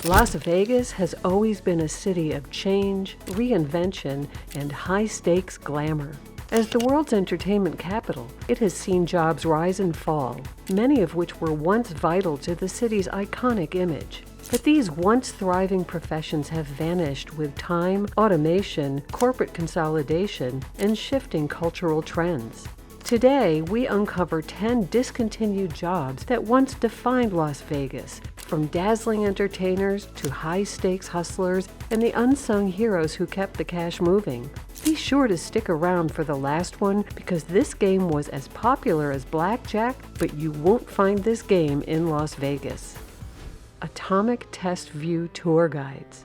Las Vegas has always been a city of change, reinvention, and high-stakes glamour. As the world's entertainment capital, it has seen jobs rise and fall, many of which were once vital to the city's iconic image. But these once thriving professions have vanished with time, automation, corporate consolidation, and shifting cultural trends. Today, we uncover 10 discontinued jobs that once defined Las Vegas, from dazzling entertainers to high-stakes hustlers and the unsung heroes who kept the cash moving. Be sure to stick around for the last one because this game was as popular as blackjack, but you won't find this game in Las Vegas. Atomic Test View Tour Guides.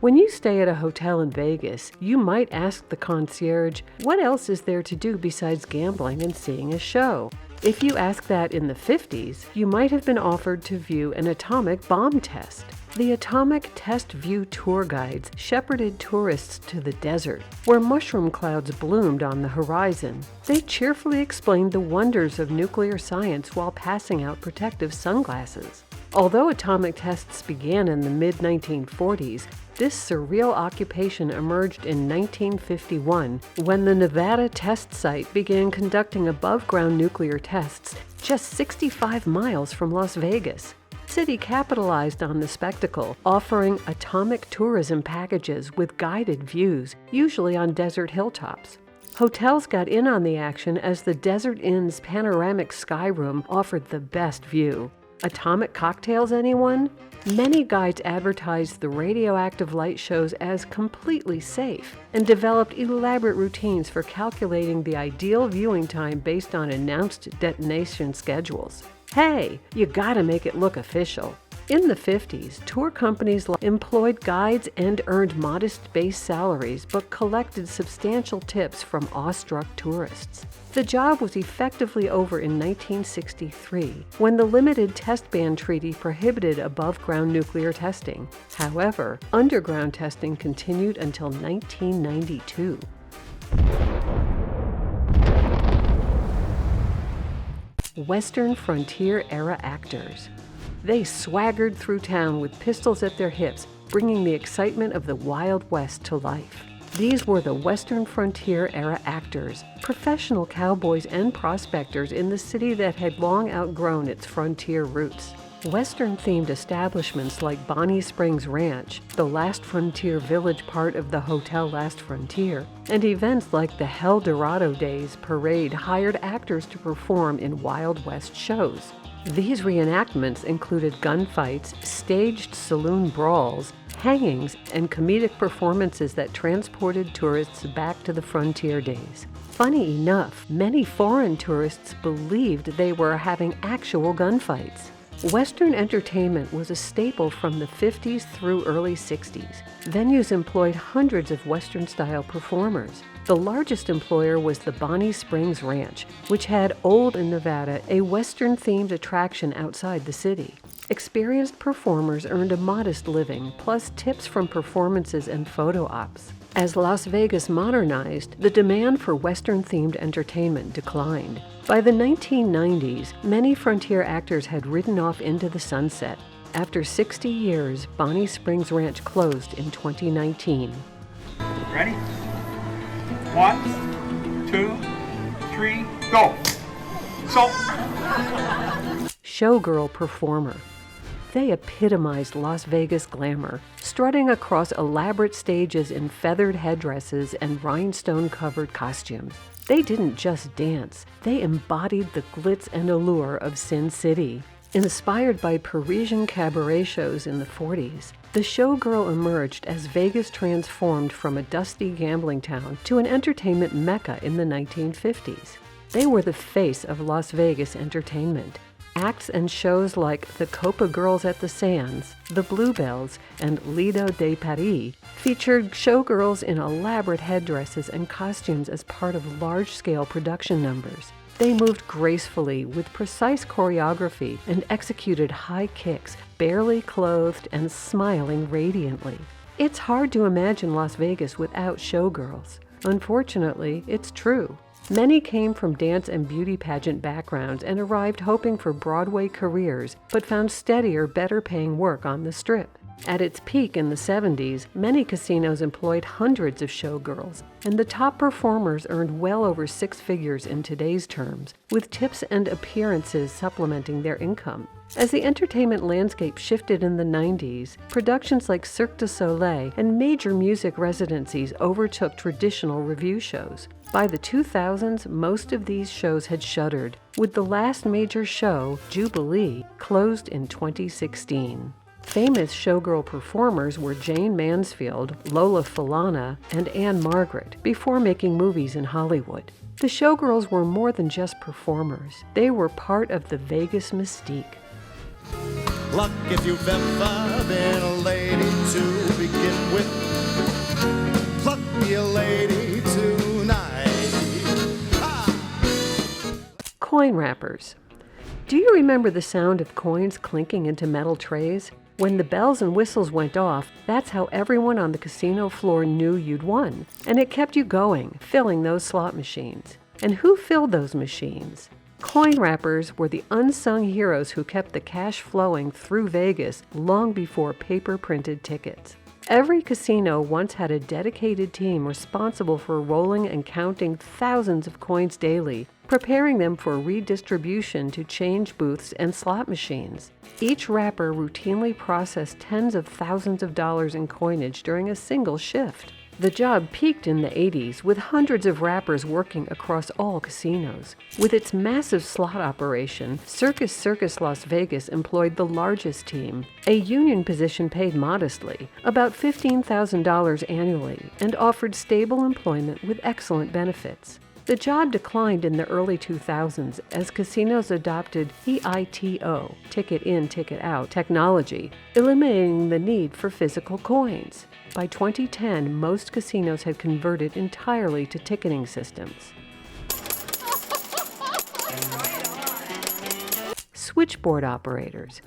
When you stay at a hotel in Vegas, you might ask the concierge, what else is there to do besides gambling and seeing a show? If you ask that in the 50s, you might have been offered to view an atomic bomb test. The Atomic Test View Tour Guides shepherded tourists to the desert, where mushroom clouds bloomed on the horizon. They cheerfully explained the wonders of nuclear science while passing out protective sunglasses. Although atomic tests began in the mid-1940s, this surreal occupation emerged in 1951 when the Nevada test site began conducting above-ground nuclear tests just 65 miles from Las Vegas. The city capitalized on the spectacle, offering atomic tourism packages with guided views, usually on desert hilltops. Hotels got in on the action as the Desert Inn's panoramic sky room offered the best view. Atomic cocktails, anyone? Many guides advertised the radioactive light shows as completely safe and developed elaborate routines for calculating the ideal viewing time based on announced detonation schedules. Hey, you gotta make it look official. In the 50s, tour companies employed guides and earned modest base salaries but collected substantial tips from awestruck tourists. The job was effectively over in 1963 when the Limited Test Ban Treaty prohibited above-ground nuclear testing. However, underground testing continued until 1992. Western Frontier-era actors. They swaggered through town with pistols at their hips, bringing the excitement of the Wild West to life. These were the Western Frontier-era actors, professional cowboys and prospectors in the city that had long outgrown its frontier roots. Western-themed establishments like Bonnie Springs Ranch, the Last Frontier Village part of the Hotel Last Frontier, and events like the Hell Dorado Days parade hired actors to perform in Wild West shows. These reenactments included gunfights, staged saloon brawls, hangings, and comedic performances that transported tourists back to the frontier days. Funny enough, many foreign tourists believed they were having actual gunfights. Western entertainment was a staple from the 50s through early 60s. Venues employed hundreds of Western-style performers. The largest employer was the Bonnie Springs Ranch, which had Old in Nevada, a Western-themed attraction outside the city. Experienced performers earned a modest living, plus tips from performances and photo ops. As Las Vegas modernized, the demand for Western-themed entertainment declined. By the 1990s, many frontier actors had ridden off into the sunset. After 60 years, Bonnie Springs Ranch closed in 2019. Ready? 1, 2, 3, go! So. Showgirl Performer. They epitomized Las Vegas glamour, strutting across elaborate stages in feathered headdresses and rhinestone-covered costumes. They didn't just dance, they embodied the glitz and allure of Sin City. Inspired by Parisian cabaret shows in the 40s, the showgirl emerged as Vegas transformed from a dusty gambling town to an entertainment mecca in the 1950s. They were the face of Las Vegas entertainment. Acts and shows like the Copa Girls at the Sands, the Bluebells, and Lido de Paris featured showgirls in elaborate headdresses and costumes as part of large-scale production numbers. They moved gracefully with precise choreography and executed high kicks, barely clothed and smiling radiantly. It's hard to imagine Las Vegas without showgirls. Unfortunately, it's true. Many came from dance and beauty pageant backgrounds and arrived hoping for Broadway careers, but found steadier, better-paying work on the Strip. At its peak in the 70s, many casinos employed hundreds of showgirls, and the top performers earned well over six figures in today's terms, with tips and appearances supplementing their income. As the entertainment landscape shifted in the 90s, productions like Cirque du Soleil and major music residencies overtook traditional revue shows. By the 2000s, most of these shows had shuttered, with the last major show, Jubilee, closed in 2016. Famous showgirl performers were Jane Mansfield, Lola Falana, and Anne Margaret before making movies in Hollywood. The showgirls were more than just performers. They were part of the Vegas mystique. Luck if you've ever been a lady to begin with. Pluck be a lady tonight. Coin wrappers. Do you remember the sound of coins clinking into metal trays? When the bells and whistles went off, that's how everyone on the casino floor knew you'd won. And it kept you going, filling those slot machines. And who filled those machines? Coin wrappers were the unsung heroes who kept the cash flowing through Vegas long before paper-printed tickets. Every casino once had a dedicated team responsible for rolling and counting thousands of coins daily, preparing them for redistribution to change booths and slot machines. Each wrapper routinely processed tens of thousands of dollars in coinage during a single shift. The job peaked in the 80s, with hundreds of wrappers working across all casinos. With its massive slot operation, Circus Las Vegas employed the largest team. A union position paid modestly, about $15,000 annually, and offered stable employment with excellent benefits. The job declined in the early 2000s as casinos adopted EITO, ticket in, ticket out, technology, eliminating the need for physical coins. By 2010, most casinos had converted entirely to ticketing systems. Switchboard operators.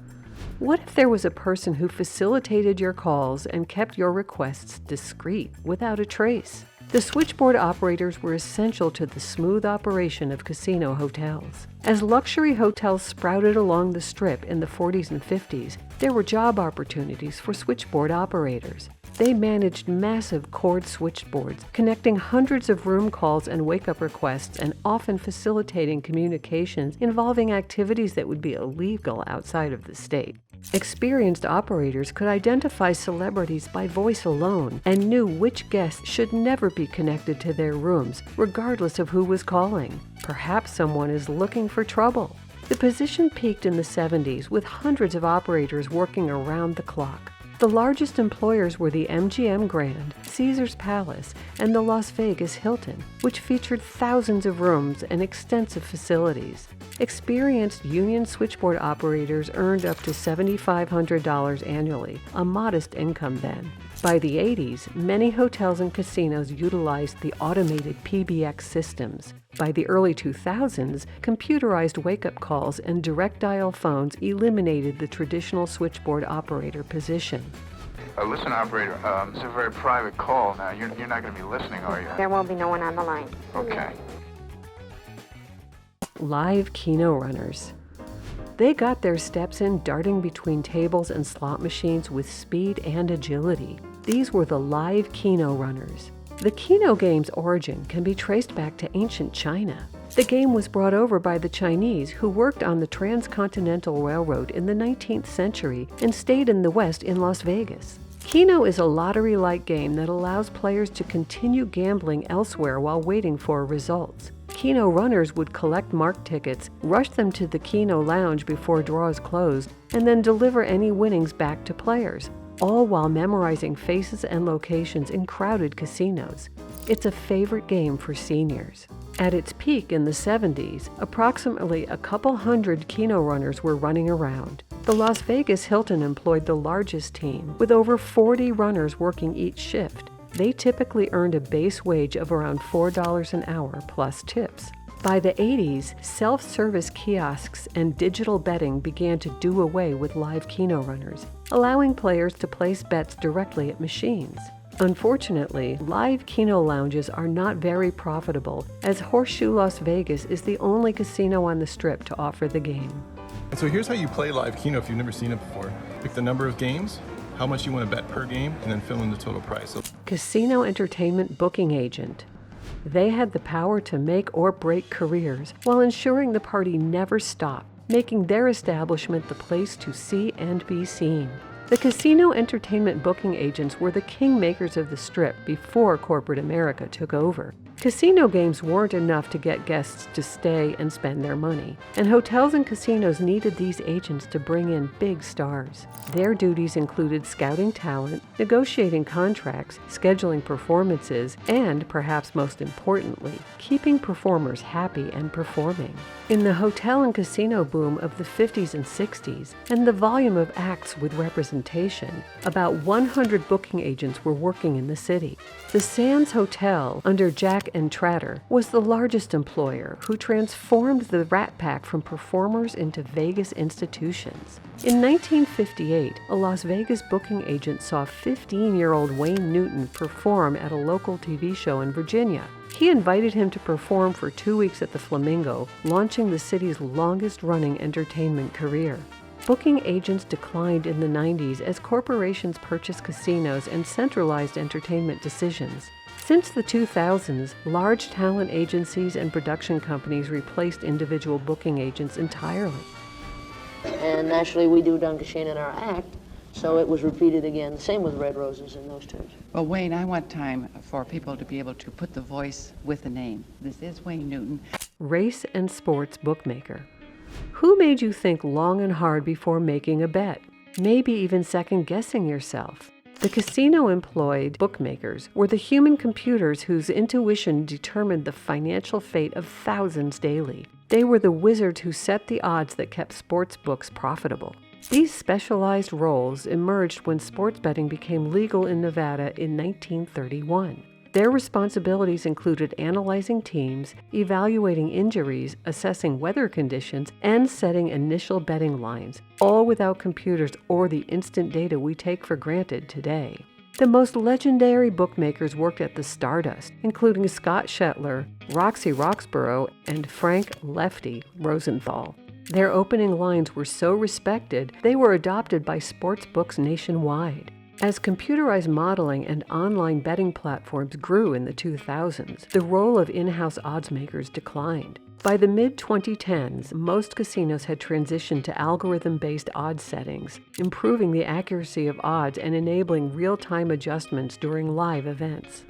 What if there was a person who facilitated your calls and kept your requests discreet, without a trace? The switchboard operators were essential to the smooth operation of casino hotels. As luxury hotels sprouted along the Strip in the 40s and 50s, there were job opportunities for switchboard operators. They managed massive cord switchboards, connecting hundreds of room calls and wake-up requests and often facilitating communications involving activities that would be illegal outside of the state. Experienced operators could identify celebrities by voice alone and knew which guests should never be connected to their rooms, regardless of who was calling. Perhaps someone is looking for trouble. The position peaked in the 70s, with hundreds of operators working around the clock. The largest employers were the MGM Grand, Caesars Palace, and the Las Vegas Hilton, which featured thousands of rooms and extensive facilities. Experienced union switchboard operators earned up to $7,500 annually, a modest income then. By the 80s, many hotels and casinos utilized the automated PBX systems. By the early 2000s, computerized wake-up calls and direct dial phones eliminated the traditional switchboard operator position. Listen, operator, it's a very private call now. You're not going to be listening, are you? There won't be no one on the line. Okay. Live Keno runners. They got their steps in darting between tables and slot machines with speed and agility. These were the live Keno runners. The Keno game's origin can be traced back to ancient China. The game was brought over by the Chinese, who worked on the Transcontinental Railroad in the 19th century and stayed in the West in Las Vegas. Keno is a lottery-like game that allows players to continue gambling elsewhere while waiting for results. Keno runners would collect marked tickets, rush them to the Keno lounge before draws closed, and then deliver any winnings back to players, all while memorizing faces and locations in crowded casinos. It's a favorite game for seniors. At its peak in the 70s, approximately a couple hundred Keno runners were running around. The Las Vegas Hilton employed the largest team, with over 40 runners working each shift. They typically earned a base wage of around $4 an hour plus tips. By the 80s, self-service kiosks and digital betting began to do away with live Keno runners, allowing players to place bets directly at machines. Unfortunately, live Keno lounges are not very profitable, as Horseshoe Las Vegas is the only casino on the Strip to offer the game. And so here's how you play live Keno if you've never seen it before. Pick the number of games, how much you want to bet per game, and then fill in the total price. So, Casino entertainment booking agent. They had the power to make or break careers while ensuring the party never stopped, making their establishment the place to see and be seen. The casino entertainment booking agents were the kingmakers of the Strip before corporate America took over. Casino games weren't enough to get guests to stay and spend their money, and hotels and casinos needed these agents to bring in big stars. Their duties included scouting talent, negotiating contracts, scheduling performances, and, perhaps most importantly, keeping performers happy and performing. In the hotel and casino boom of the 50s and 60s, and the volume of acts with representation, about 100 booking agents were working in the city. The Sands Hotel, under Jack and Tratter, was the largest employer who transformed the Rat Pack from performers into Vegas institutions. In 1958, a Las Vegas booking agent saw 15-year-old Wayne Newton perform at a local TV show in Virginia. He invited him to perform for 2 weeks at the Flamingo, launching the city's longest-running entertainment career. Booking agents declined in the 90s as corporations purchased casinos and centralized entertainment decisions. Since the 2000s, large talent agencies and production companies replaced individual booking agents entirely. And naturally, we do Dunkasheen in our act, so it was repeated again. Same with Red Roses in those terms. Well, Wayne, I want time for people to be able to put the voice with the name. This is Wayne Newton. Race and sports bookmaker. Who made you think long and hard before making a bet? Maybe even second-guessing yourself. The casino-employed bookmakers were the human computers whose intuition determined the financial fate of thousands daily. They were the wizards who set the odds that kept sports books profitable. These specialized roles emerged when sports betting became legal in Nevada in 1931. Their responsibilities included analyzing teams, evaluating injuries, assessing weather conditions, and setting initial betting lines, all without computers or the instant data we take for granted today. The most legendary bookmakers worked at the Stardust, including Scott Shetler, Roxy Roxborough, and Frank "Lefty" Rosenthal. Their opening lines were so respected, they were adopted by sports books nationwide. As computerized modeling and online betting platforms grew in the 2000s, the role of in-house odds makers declined. By the mid-2010s, most casinos had transitioned to algorithm-based odds settings, improving the accuracy of odds and enabling real-time adjustments during live events.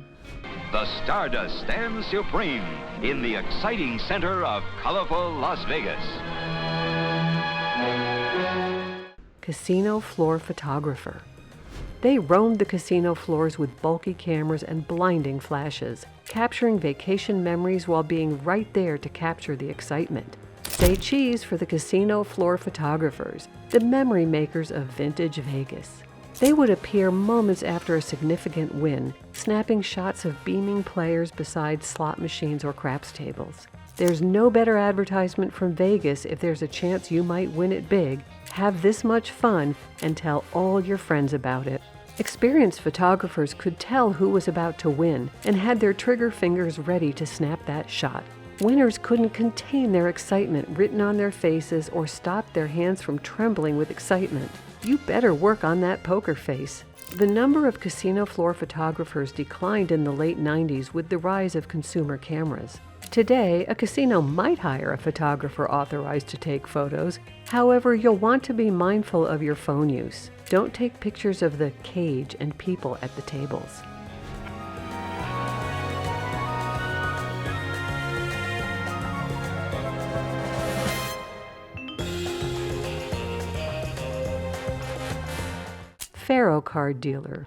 The Stardust stands supreme in the exciting center of colorful Las Vegas. Casino floor photographer. They roamed the casino floors with bulky cameras and blinding flashes, capturing vacation memories while being right there to capture the excitement. Say cheese for the casino floor photographers, the memory makers of vintage Vegas. They would appear moments after a significant win, snapping shots of beaming players beside slot machines or craps tables. There's no better advertisement from Vegas if there's a chance you might win it big. Have this much fun and tell all your friends about it. Experienced photographers could tell who was about to win and had their trigger fingers ready to snap that shot. Winners couldn't contain their excitement written on their faces or stop their hands from trembling with excitement. You better work on that poker face. The number of casino floor photographers declined in the late 90s with the rise of consumer cameras. Today, a casino might hire a photographer authorized to take photos. However, you'll want to be mindful of your phone use. Don't take pictures of the cage and people at the tables. Faro card dealer.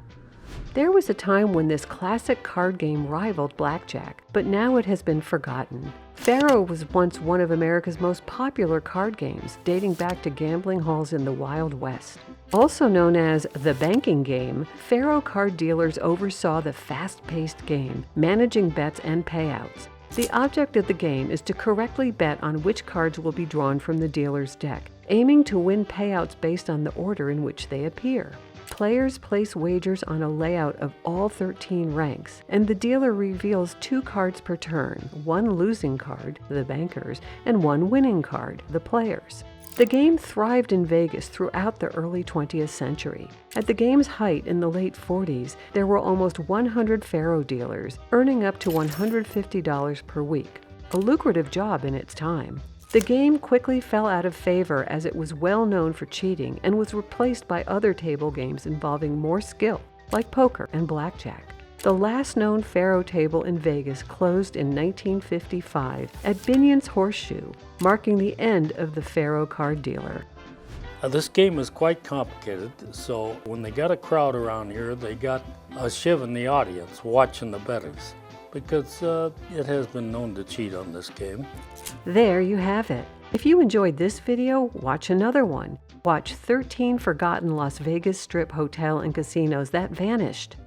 There was a time when this classic card game rivaled blackjack, but now it has been forgotten. Faro was once one of America's most popular card games, dating back to gambling halls in the Wild West. Also known as the banking game, Faro card dealers oversaw the fast-paced game, managing bets and payouts. The object of the game is to correctly bet on which cards will be drawn from the dealer's deck, aiming to win payouts based on the order in which they appear. Players place wagers on a layout of all 13 ranks, and the dealer reveals 2 cards per turn, one losing card, the bankers, and one winning card, the players. The game thrived in Vegas throughout the early 20th century. At the game's height in the late 40s, there were almost 100 Faro dealers, earning up to $150 per week, a lucrative job in its time. The game quickly fell out of favor as it was well known for cheating and was replaced by other table games involving more skill, like poker and blackjack. The last known Faro table in Vegas closed in 1955 at Binion's Horseshoe, marking the end of the Faro card dealer. This game is quite complicated, so when they got a crowd around here, they got a shiv in the audience watching the bettors, because it has been known to cheat on this game. There you have it. If you enjoyed this video, watch another one. Watch 13 Forgotten Las Vegas Strip Hotel and Casinos That Vanished.